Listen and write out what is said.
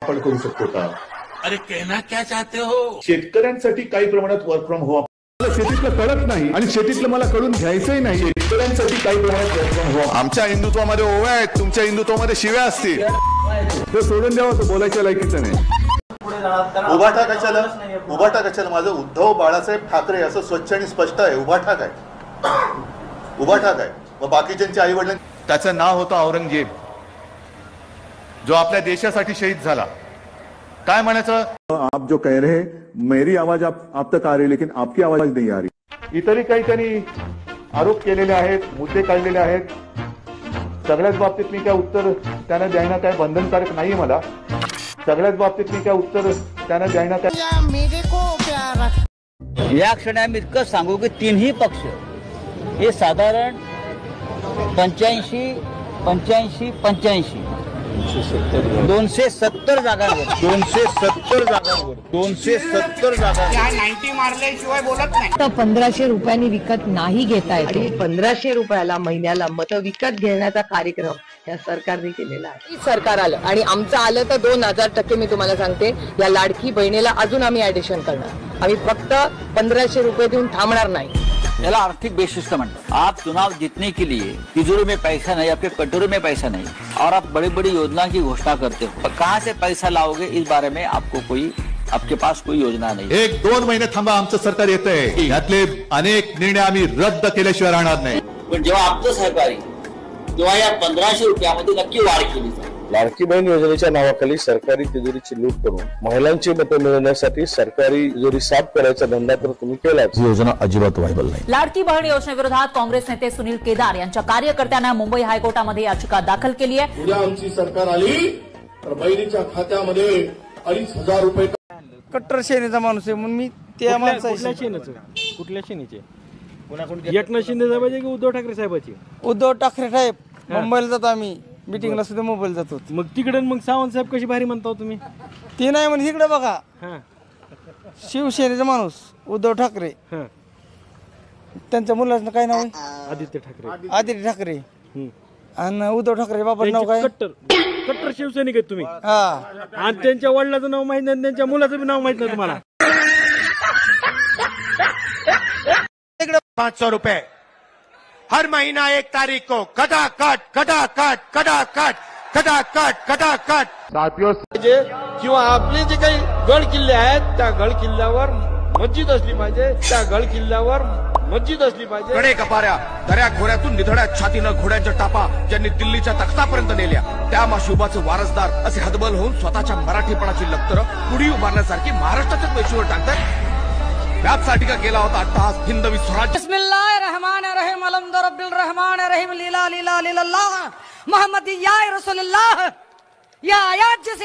आपण करू शकतो का? अरे कहना क्या चाहते हो? शेतकऱ्यांसाठी काही प्रमाणात वर्क फ्रॉम होम, शेतीतलं कळत नाही आणि शेतीतलं मला कळून घ्यायचंही नाही. शेतकऱ्यांसाठी काही प्रमाणात वर्क फ्रॉम होम. आमच्या हिंदुत्वामध्ये ओव्या आहेत, तुमच्या हिंदुत्वामध्ये शिव्या असतील. ते सोडून द्यावं, तो बोलायच्या लायकीचं नाही. उभाटा कशाला? उभाटा कशाला? माझं उद्धव बाळासाहेब ठाकरे असं स्वच्छ आणि स्पष्ट आहे. उभाटा काय? उभाटा काय? मग बाकीच्यांची आई वडील, त्याचं नाव होतं औरंगजेब, जो आपल्या देशासाठी शहीद झाला. काय म्हणायचं? आप जो कह रहे हैं मेरी आवाज आप तक आ रही, लेकिन आपकी आवाज नहीं आ रही. इतरही काही त्यांनी आरोप केलेले आहेत, मुद्दे काढलेले आहेत. सगळ्याच बाबतीत मी काय उत्तर त्यांना द्यायला काय बंधनकारक नाहीये मला. सगळ्याच बाबतीत मी काय उत्तर त्यांना द्यायला काय. या क्षणी आम्ही इतकं सांगू की तिन्ही पक्ष हे साधारण 85 270 जागांवर 270 जागा 90 मारल्याशिवाय बोलत नाही. 1500 रुपयांनी विकत नाही घेता येत. 1500 रुपयाला महिन्याला मतं विकत घेण्याचा कार्यक्रम या सरकारने केलेला आहे. सरकार आलं आणि आमचं आलं तर 2000% मी तुम्हाला सांगते, या लाडकी बहिणीला अजून आम्ही ऍडिशन करणार. आम्ही फक्त 1500 रुपये देऊन थांबणार नाही. याला आर्थिक बेशिस्त म्हणतात. आप चुनाव जीतने के लिए तिजोरी में पैसा नहीं, आपके कटोरे में पैसा नहीं, और आप बड़ी बड़ी योजना की घोषणा करते हो. कहाँ से पैसा लाओगे इस बारे में आपके पास कोई योजना नहीं. 1-2 महिने थांबा, आमचं सरकार येतंय. यातले अनेक निर्णय आम्ही रद्द केल्याशिवाय राहणार नाही. पण जेव्हा आमचं सहकारी तेव्हा या 1500 रुपयामध्ये नक्की वाढ केली जाईल. लाडकी बहीण योजनेच्या नावाखाली सरकारी तिजोरीची लूट करून महिलांची मतं मिळवण्यासाठी सरकारी तिजोरी साफ करायचा धंदा तर तुम्ही केलाच. योजना अजिबात व्हायबल नाही. लाडकी बहीण योजनेविरोधात काँग्रेस नेते सुनील केदार यांच्या कार्यकर्त्यांना मुंबई हायकोर्टामध्ये याचिका दाखल केली आहे. उद्या आमची सरकार आली तर बहिणीच्या खात्यामध्ये 2,500 रुपये. कट्टर सेनेचा माणूस आहे म्हणून मी त्या माणसाच्या कुठल्या सेनेचे? एकनाथ शिंदे साहेबांचे की उद्धव ठाकरे साहेबांचे? उद्धव ठाकरे साहेब. मुंबईला जातो आम्ही मीटिंगला सुद्धा मोबाईल जातो. मग तिकडे मग सावंत साहेब कशी भारी म्हणता तुम्ही? ते नाही म्हणजे इकडे बघा, शिवसेनेचा माणूस उद्धव ठाकरे, त्यांच्या मुलाचं काय नाव आहे? आदित्य ठाकरे. आणि उद्धव ठाकरे बाबा नाव काय? कट्टर शिवसैनिक आहेत तुम्ही. आणि त्यांच्या वडिलाचं नाव माहित नाही, त्यांच्या मुलाचं नाव माहित नाही तुम्हाला. 500 रुपए हर महीना 1 तारीख को खटाखट खटाखट खटाखट खटाखट खटाखट. साथियों, किंवा आपले जे काही गड किल्ले आहेत त्या गड किल्ल्यावर मस्जिद असली पाहिजे. त्या गड किल्ल्यावर मस्जिद असली पाहिजे. कडे कपाऱ्या दऱ्या खोऱ्यातून निधड्या छातीनं घोड्यांच्या टापा ज्यांनी दिल्लीच्या तख्तापर्यंत नेल्या, त्या माशिवबाचे वारसदार असे हतबल होऊन स्वतःच्या मराठीपणाची लक्तर पुढी उभारण्यासारखी महाराष्ट्राच्या पेशीवर टाकतात. त्यासाठी का केला होता अट्टहास हिंदवी स्वराज्य. बिस्मिल्लाहिर्रहमानिर्रहीम अलहम्दुलिल्लाहि रब्बिल रहमानिर रहीम लीला लीला लिल्लाह मुहम्मदी या रसूलुल्लाह या आयात जिस